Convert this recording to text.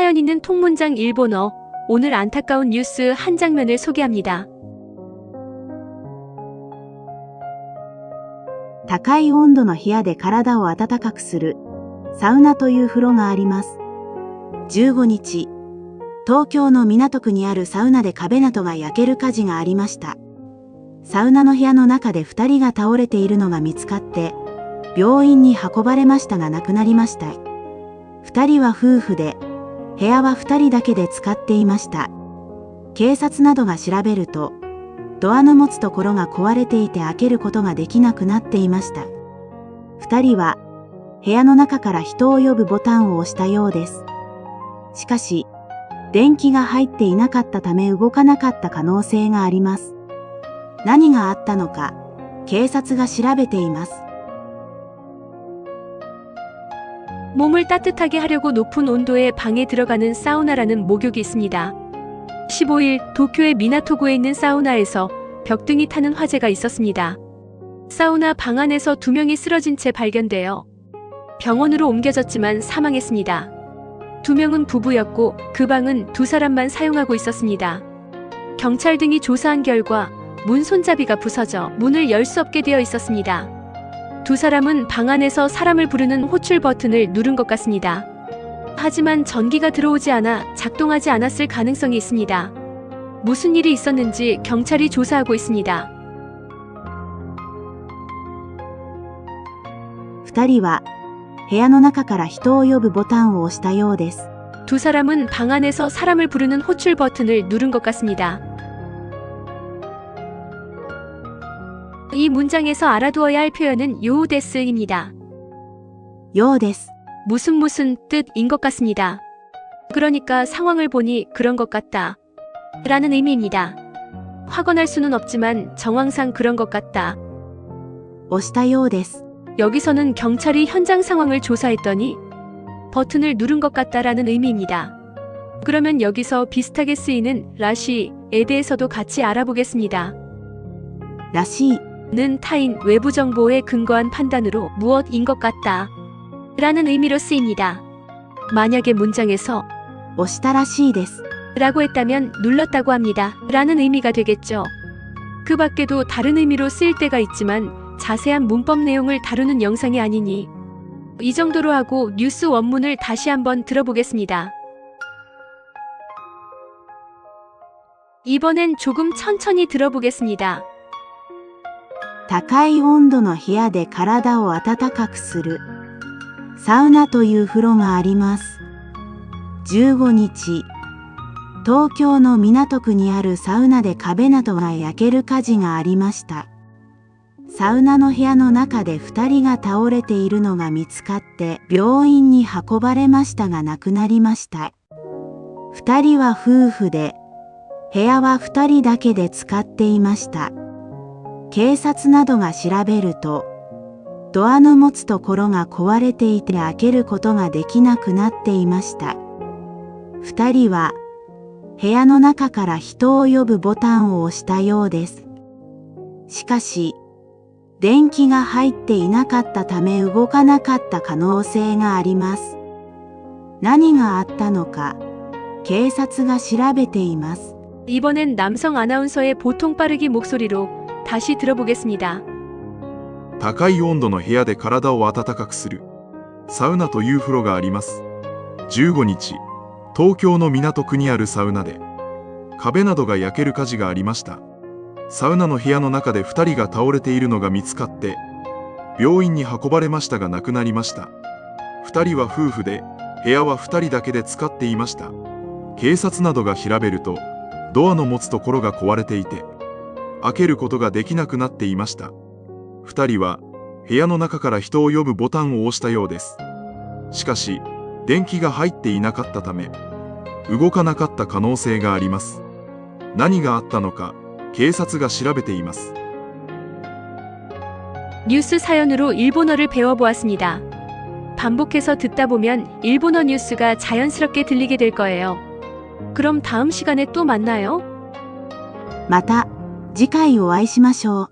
사연 있는 통문장 일본어. 오늘 안타까운 뉴스 한 장면을 소개합니다. 高い温度の部屋で体を温かくするサウナという風呂があります。15日、東京の港区にあるサウナで壁などが焼ける火事がありました。サウナの部屋の中で2人が倒れているのが見つかって、病院に運ばれましたが亡くなりました。2人は夫婦で、部屋は2人だけで使っていました。警察などが調べると、ドアの持つところが壊れていて開けることができなくなっていました。2人は、部屋の中から人を呼ぶボタンを押したようです。しかし、電気が入っていなかったため動かなかった可能性があります。何があったのか、警察が調べています。 몸을 따뜻하게 하려고 높은 온도의 방에 들어가는 사우나라는 목욕이 있습니다. 15일 도쿄의 미나토구에 있는 사우나에서 벽등이 타는 화재가 있었습니다. 사우나 방 안에서 2명이 쓰러진 채 발견되어 병원으로 옮겨졌지만 사망했습니다. 2명은 부부였고 그 방은 2사람만 사용하고 있었습니다. 경찰 등이 조사한 결과 문 손잡이가 부서져 문을 열 수 없게 되어 있었습니다. 2사람은 방 안에서 사람을 부르는 호출 버튼을 누른 것 같습니다. 하지만 전기가 들어오지 않아 작동하지 않았을 가능성이 있습니다. 무슨 일이 있었는지 경찰이 조사하고 있습니다. 2人は部屋の中から人を呼ぶボタンを押したようです。 2사람은 방 안에서 사람을 부르는 호출 버튼을 누른 것 같습니다. 이 문장에서 알아두어야 할 표현은 요우데스입니다. ようです。 무슨 뜻인 것 같습니다. 그러니까 상황을 보니 그런 것 같다 라는 의미입니다. 확언할 수는 없지만 정황상 그런 것 같다. 押したようです。 여기서는 경찰이 현장 상황을 조사했더니 버튼을 누른 것 같다라는 의미입니다. 그러면 여기서 비슷하게 쓰이는 라시에 대해서도 같이 알아보겠습니다. らしい 는 타인 외부 정보에 근거한 판단으로 무엇인 것 같다 라는 의미로 쓰입니다. 만약에 문장에서 押したらしいです 라고 했다면 눌렀다고 합니다 라는 의미가 되겠죠. 그 밖에도 다른 의미로 쓰일 때가 있지만 자세한 문법 내용을 다루는 영상이 아니니 이 정도로 하고 뉴스 원문을 다시 한번 들어보겠습니다. 이번엔 조금 천천히 들어보겠습니다. 高い温度の部屋で体を温かくするサウナという風呂があります。15日、東京の港区にあるサウナで壁などが焼ける火事がありました。サウナの部屋の中で2人が倒れているのが見つかって病院に運ばれましたが亡くなりました。2人は夫婦で、部屋は2人だけで使っていました。警察などが調べると、ドアの持つところが壊れていて開けることができなくなっていました。2人は部屋の中から人を呼ぶボタンを押したようです。しかし、電気が入っていなかったため動かなかった可能性があります。何があったのか、警察が調べています。 이번엔 남성 아나운서의 보통 빠르기 목소리로 다시 들어보겠습니다. 高い温度の部屋で体を温かくするサウナという風呂があります。15日、東京の港区にあるサウナで壁などが焼ける火事がありました。サウナの部屋の中で2人が倒れているのが見つかって病院に運ばれましたが亡くなりました。2人は夫婦で、部屋は2人だけで使っていました。警察などが調べると、ドアの持つところが壊れていて開けることができなくなっていました。2人は部屋の中から人を呼ぶボタンを押したようです。しかし、電気が入っていなかったため動かなかった可能性があります。何があったのか、警察が調べています。 뉴스 사연으로 일본어를 배워보았습니다. 반복해서 듣다 보면 일본어 뉴스가 자연스럽게 들리게 될 거예요. 그럼 다음 시간에 또 만나요. また次回お会いしましょう。